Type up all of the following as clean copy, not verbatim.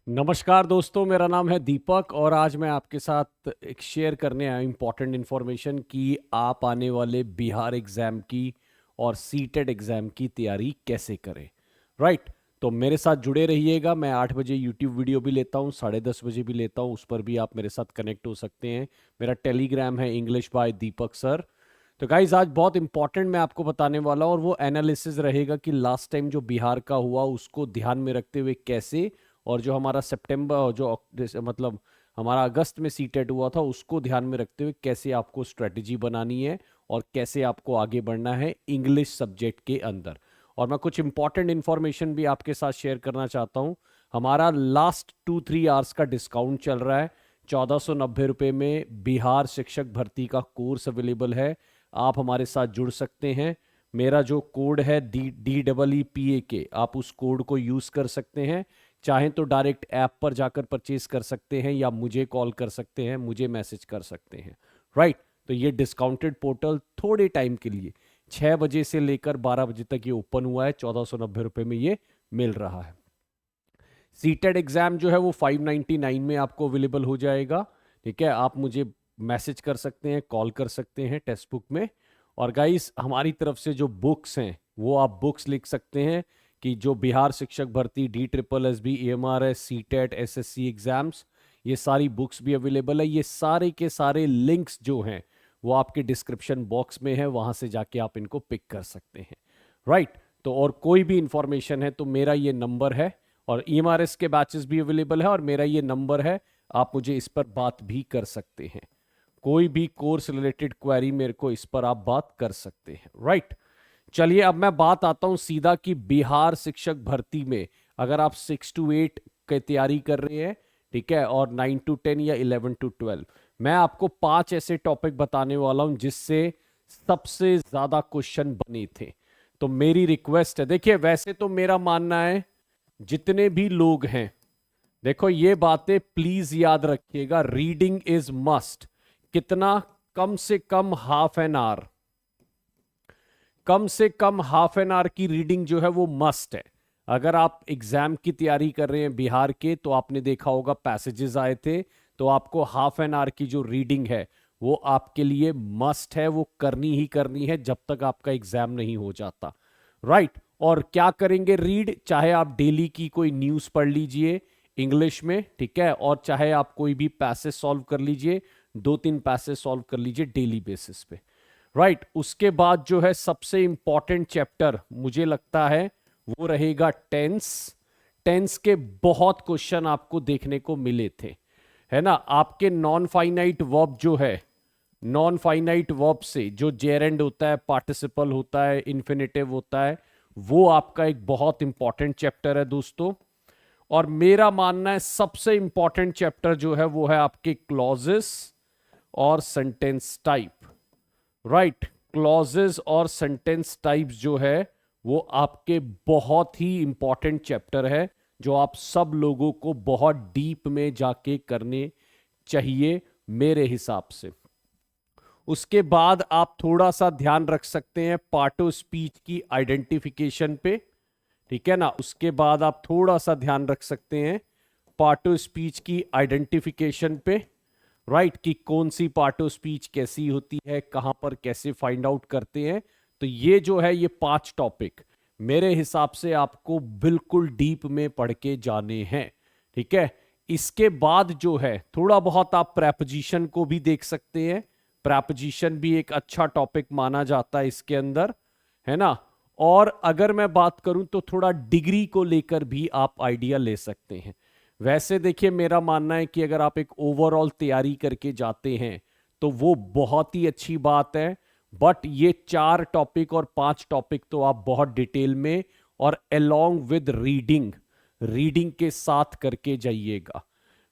नमस्कार दोस्तों, मेरा नाम है दीपक और आज मैं आपके साथ एक शेयर करने आया इम्पॉर्टेंट इन्फॉर्मेशन कि आप आने वाले बिहार एग्ज़ाम की और सीटेट एग्ज़ाम की तैयारी कैसे करें। राइट। तो मेरे साथ जुड़े रहिएगा। मैं 8 बजे यूट्यूब वीडियो भी लेता हूँ, 10:30 बजे भी लेता हूँ, उस पर भी आप मेरे साथ कनेक्ट हो सकते हैं। मेरा टेलीग्राम है इंग्लिश बाय दीपक सर। तो गाइज आज बहुत इंपॉर्टेंट मैं आपको बताने वाला हूँ और वो एनालिसिस रहेगा कि लास्ट टाइम जो बिहार का हुआ उसको ध्यान में रखते हुए कैसे, और जो हमारा सितंबर मतलब हमारा अगस्त में सीटेट हुआ था उसको ध्यान में रखते हुए कैसे आपको स्ट्रेटजी बनानी है और कैसे आपको आगे बढ़ना है इंग्लिश सब्जेक्ट के अंदर। और मैं कुछ इंपॉर्टेंट इंफॉर्मेशन भी आपके साथ शेयर करना चाहता हूँ। हमारा लास्ट 2-3 आवर्स का डिस्काउंट चल रहा है। 1490 रुपये में बिहार शिक्षक भर्ती का कोर्स अवेलेबल है। आप हमारे साथ जुड़ सकते हैं। मेरा जो कोड है DEEPAK, आप उस कोड को यूज़ कर सकते हैं। चाहें तो डायरेक्ट ऐप पर जाकर परचेज कर सकते हैं या मुझे कॉल कर सकते हैं, मुझे मैसेज कर सकते हैं। राइट। तो ये डिस्काउंटेड पोर्टल थोड़े टाइम के लिए 6 बजे से लेकर 12 बजे तक ये ओपन हुआ है। 1490 रुपये में ये मिल रहा है। सीटेड एग्जाम जो है वो 599 में आपको अवेलेबल हो जाएगा। ठीक है, आप मुझे मैसेज कर सकते हैं, कॉल कर सकते हैं टेक्स्ट बुक में। और गाइस हमारी तरफ से जो बुक्स हैं वो आप बुक्स लिख सकते हैं कि जो बिहार शिक्षक भर्ती, DSSB, AMRS, CTET, SSC exams, ये सारी बुक्स भी अवेलेबल है। ये सारे के सारे लिंक्स जो हैं वो आपके डिस्क्रिप्शन बॉक्स में है, वहां से जाके आप इनको पिक कर सकते हैं। राइट। तो और कोई भी इंफॉर्मेशन है तो मेरा ये नंबर है, और EMRS के बैचेस भी अवेलेबल है और मेरा ये नंबर है। आप मुझे इस पर बात भी कर सकते हैं। कोई भी कोर्स रिलेटेड क्वेरी मेरे को इस पर आप बात कर सकते हैं। राइट। चलिए अब मैं बात आता हूं सीधा कि बिहार शिक्षक भर्ती में अगर आप 6 to 8 की तैयारी कर रहे हैं, ठीक है, और 9 to 10 या 11 to 12, मैं आपको 5 ऐसे टॉपिक बताने वाला हूं जिससे सबसे ज्यादा क्वेश्चन बने थे। तो मेरी रिक्वेस्ट है, देखिए वैसे तो मेरा मानना है जितने भी लोग हैं, देखो ये बातें प्लीज याद रखिएगा। Reading is must. कितना? कम से कम हाफ एन आवर, कम से कम हाफ एन आवर की रीडिंग जो है वो मस्ट है। अगर आप एग्जाम की तैयारी कर रहे हैं बिहार के तो आपने देखा होगा पैसेजेस आए थे, तो आपको हाफ एन आवर की जो रीडिंग है वो आपके लिए मस्ट है, वो करनी ही करनी है जब तक आपका एग्जाम नहीं हो जाता। राइट। और क्या करेंगे रीड, चाहे आप डेली की कोई न्यूज़ पढ़ लीजिए इंग्लिश में, ठीक है, और चाहे आप कोई भी पैसेज सॉल्व कर लीजिए, 2-3 पैसेज सॉल्व कर लीजिए डेली बेसिस पे। राइट। उसके बाद जो है सबसे इंपॉर्टेंट चैप्टर मुझे लगता है वो रहेगा टेंस। टेंस के बहुत क्वेश्चन आपको देखने को मिले थे, है ना। आपके नॉन फाइनाइट वर्ब जो है, नॉन फाइनाइट वर्ब से जो जेरेंड होता है, पार्टिसिपल होता है, इन्फिनेटिव होता है, वो आपका एक बहुत इंपॉर्टेंट चैप्टर है दोस्तों। और मेरा मानना है सबसे इंपॉर्टेंट चैप्टर जो है वो है आपके क्लॉजेस और सेंटेंस टाइप। राइट। क्लॉजेस और सेंटेंस टाइप्स जो है वो आपके बहुत ही इंपॉर्टेंट चैप्टर है, जो आप सब लोगों को बहुत डीप में जाके करने चाहिए मेरे हिसाब से। उसके बाद आप थोड़ा सा ध्यान रख सकते हैं पार्ट ऑफ स्पीच की आइडेंटिफिकेशन पे, ठीक है ना। उसके बाद आप थोड़ा सा ध्यान रख सकते हैं पार्ट ऑफ स्पीच की आइडेंटिफिकेशन पे। राइट। कि कौन सी पार्ट ऑफ स्पीच कैसी होती है, कहां पर कैसे फाइंड आउट करते हैं। तो ये जो है ये 5 टॉपिक मेरे हिसाब से आपको बिल्कुल डीप में पढ़ के जाने हैं, ठीक है। इसके बाद जो है थोड़ा बहुत आप प्रेपोजिशन को भी देख सकते हैं। प्रेपोजिशन भी एक अच्छा टॉपिक माना जाता है इसके अंदर, है ना। और अगर मैं बात करूं तो थोड़ा डिग्री को लेकर भी आप आइडिया ले सकते हैं। वैसे देखिए मेरा मानना है कि अगर आप एक ओवरऑल तैयारी करके जाते हैं तो वो बहुत ही अच्छी बात है। बट ये 4 टॉपिक और 5 टॉपिक तो आप बहुत डिटेल में और अलोंग विद रीडिंग, रीडिंग के साथ करके जाइएगा।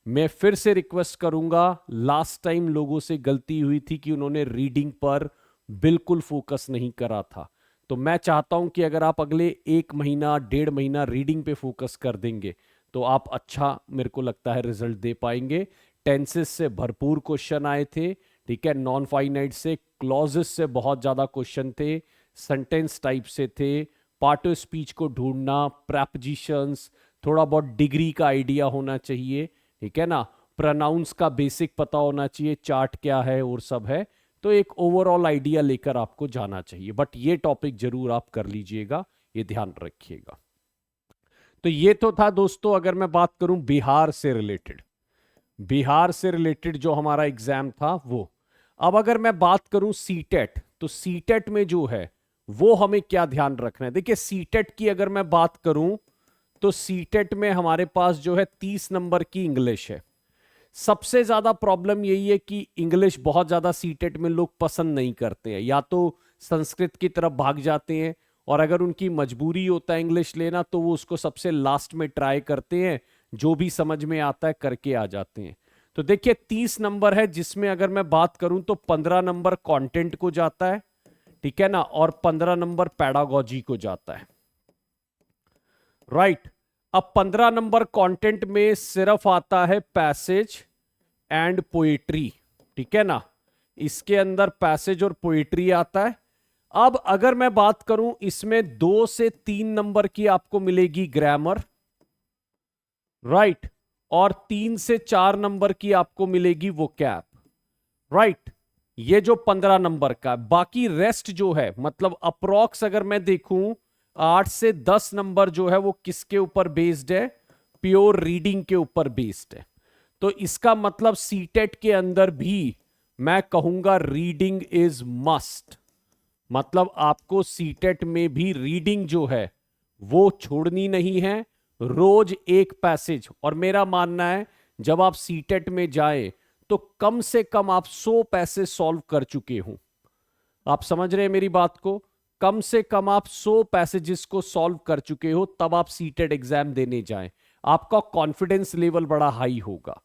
मैं फिर से रिक्वेस्ट करूंगा, लास्ट टाइम लोगों से गलती हुई थी कि उन्होंने रीडिंग पर बिल्कुल फोकस नहीं करा था। तो मैं चाहता हूं कि अगर आप अगले 1 महीना 1.5 महीना रीडिंग पे फोकस कर देंगे तो आप अच्छा, मेरे को लगता है, रिजल्ट दे पाएंगे। टेंसेस से भरपूर क्वेश्चन आए थे, ठीक है। नॉन फाइनाइट से, क्लॉजेस से बहुत ज्यादा क्वेश्चन थे, सेंटेंस टाइप से थे, पार्ट ऑफ स्पीच को ढूंढना, प्रेपोजिशंस, थोड़ा बहुत डिग्री का आइडिया होना चाहिए, ठीक है ना, प्रोनाउंस का बेसिक पता होना चाहिए, चार्ट क्या है और सब है, तो एक ओवरऑल आइडिया लेकर आपको जाना चाहिए। बट ये टॉपिक जरूर आप कर लीजिएगा, ये ध्यान रखिएगा। तो ये तो था दोस्तों, अगर मैं बात करूं बिहार से रिलेटेड, बिहार से रिलेटेड जो हमारा एग्जाम था वो। अब अगर मैं बात करूं सीटेट, तो सीटेट में जो है वो हमें क्या ध्यान रखना है। देखिए सीटेट की अगर मैं बात करूं तो सीटेट में हमारे पास जो है 30 नंबर की इंग्लिश है। सबसे ज्यादा प्रॉब्लम यही है कि इंग्लिश बहुत ज्यादा सीटेट में लोग पसंद नहीं करते हैं, या तो संस्कृत की तरफ भाग जाते हैं, और अगर उनकी मजबूरी होता है इंग्लिश लेना तो वो उसको सबसे लास्ट में ट्राई करते हैं, जो भी समझ में आता है करके आ जाते हैं। तो देखिए 30 नंबर है, जिसमें अगर मैं बात करूं तो 15 नंबर कंटेंट को जाता है, ठीक है ना, और 15 नंबर पैडागोजी को जाता है, राइट। अब 15 नंबर कंटेंट में सिर्फ आता है पैसेज एंड पोएट्री, ठीक है ना, इसके अंदर पैसेज और पोएट्री आता है। अब अगर मैं बात करूं इसमें 2 से 3 नंबर की आपको मिलेगी ग्रामर, राइट, और 3 से 4 नंबर की आपको मिलेगी वोकैब, राइट। ये जो 15 नंबर का, बाकी रेस्ट जो है मतलब अप्रोक्स अगर मैं देखूं 8 से 10 नंबर जो है वो किसके ऊपर बेस्ड है, प्योर रीडिंग के ऊपर बेस्ड है। तो इसका मतलब सीटेट के अंदर भी मैं कहूंगा रीडिंग इज मस्ट, मतलब आपको सीटेट में भी रीडिंग जो है वो छोड़नी नहीं है, रोज एक पैसेज। और मेरा मानना है जब आप सीटेट में जाएं तो कम से कम आप 100 पैसेज सॉल्व कर चुके हों। आप समझ रहे हैं मेरी बात को, कम से कम आप 100 पैसेजेस को सॉल्व कर चुके हो, तब आप सीटेट एग्जाम देने जाएं, आपका कॉन्फिडेंस लेवल बड़ा हाई होगा,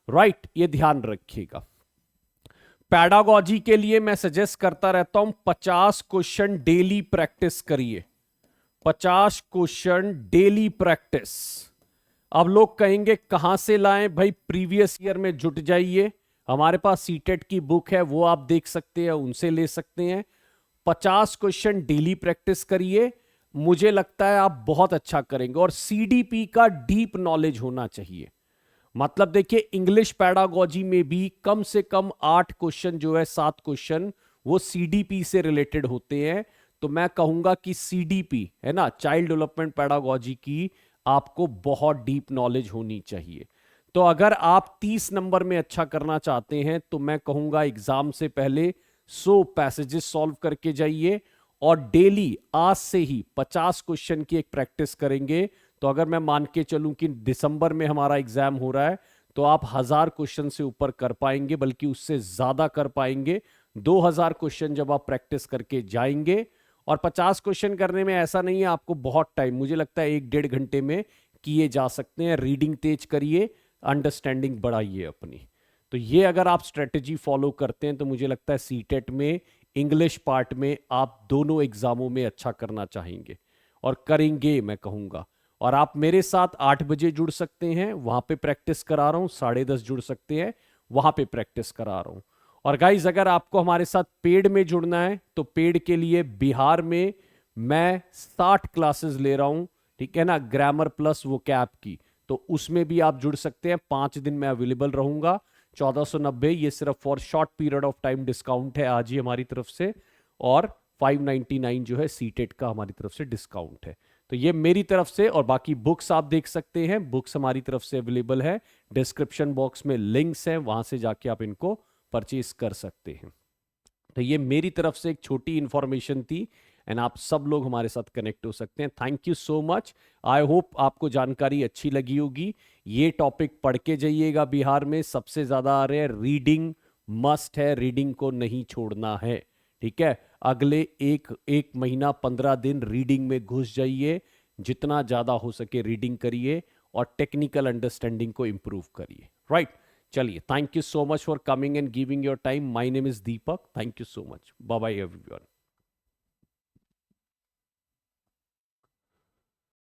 राइट, ये ध्यान रखिएगा। पैडागोजी के लिए मैं सजेस्ट करता रहता हूं 50 क्वेश्चन डेली प्रैक्टिस करिए, 50 क्वेश्चन डेली प्रैक्टिस। अब लोग कहेंगे कहां से लाएं भाई, प्रीवियस ईयर में जुट जाइए, हमारे पास सीटेट की बुक है वो आप देख सकते हैं, उनसे ले सकते हैं। 50 क्वेश्चन डेली प्रैक्टिस करिए, मुझे लगता है आप बहुत अच्छा करेंगे। और सीडीपी का डीप नॉलेज होना चाहिए, मतलब देखिए इंग्लिश पैडागोजी में भी कम से कम 8 क्वेश्चन जो है, 7 क्वेश्चन वो सीडीपी से रिलेटेड होते हैं। तो मैं कहूंगा कि सीडीपी है ना, चाइल्ड डेवलपमेंट पैडागोजी की आपको बहुत डीप नॉलेज होनी चाहिए। तो अगर आप 30 नंबर में अच्छा करना चाहते हैं तो मैं कहूंगा एग्जाम से पहले 100 पैसेजेस सॉल्व करके जाइए, और डेली आज से ही 50 क्वेश्चन की एक प्रैक्टिस करेंगे। तो अगर मैं मान के चलूं कि दिसंबर में हमारा एग्जाम हो रहा है तो आप 1000 क्वेश्चन से ऊपर कर पाएंगे, बल्कि उससे ज्यादा कर पाएंगे। 2000 क्वेश्चन जब आप प्रैक्टिस करके जाएंगे, और 50 क्वेश्चन करने में ऐसा नहीं है आपको बहुत टाइम, मुझे लगता है 1-1.5 घंटे में किए जा सकते हैं। रीडिंग तेज करिए, अंडरस्टैंडिंग बढ़ाइए अपनी। तो ये अगर आप स्ट्रेटेजी फॉलो करते हैं तो मुझे लगता है सीटेट में इंग्लिश पार्ट में आप दोनों एग्जामों में अच्छा करना चाहेंगे और करेंगे मैं कहूंगा। और आप मेरे साथ 8 बजे जुड़ सकते हैं, वहां पे प्रैक्टिस करा रहा हूं, 10:30 जुड़ सकते हैं, वहां पे प्रैक्टिस करा रहा हूं। और गाइज अगर आपको हमारे साथ पेड में जुड़ना है तो पेड के लिए बिहार में मैं 60 क्लासेस ले रहा हूं, ठीक है ना, ग्रामर प्लस वो कैप की। तो उसमें भी आप जुड़ सकते हैं, 5 दिन मैं अवेलेबल रहूंगा। 1490 ये सिर्फ for short period of time discount है आज ही हमारी तरफ से, और 599 जो है सीटेट का हमारी तरफ से डिस्काउंट है। तो ये मेरी तरफ से, और बाकी बुक्स आप देख सकते हैं, बुक्स हमारी तरफ से अवेलेबल है, डिस्क्रिप्शन बॉक्स में लिंक्स हैं, वहां से जाके आप इनको परचेज कर सकते हैं। तो ये मेरी तरफ से एक छोटी इंफॉर्मेशन थी, एंड आप सब लोग हमारे साथ कनेक्ट हो सकते हैं। Thank you so much, I hope आपको जानकारी अच्छी लगी होगी। ये टॉपिक पढ़ के जाइएगा, बिहार में सबसे ज्यादा आ रहे हैं, रीडिंग मस्ट है, रीडिंग को नहीं छोड़ना है, ठीक है। अगले एक महीना 15 दिन रीडिंग में घुस जाइए, जितना ज्यादा हो सके रीडिंग करिए और टेक्निकल अंडरस्टैंडिंग को इंप्रूव करिए, राइट। चलिए, thank you so much for coming and giving your time. My name is Deepak, thank you so much, bye bye everyone.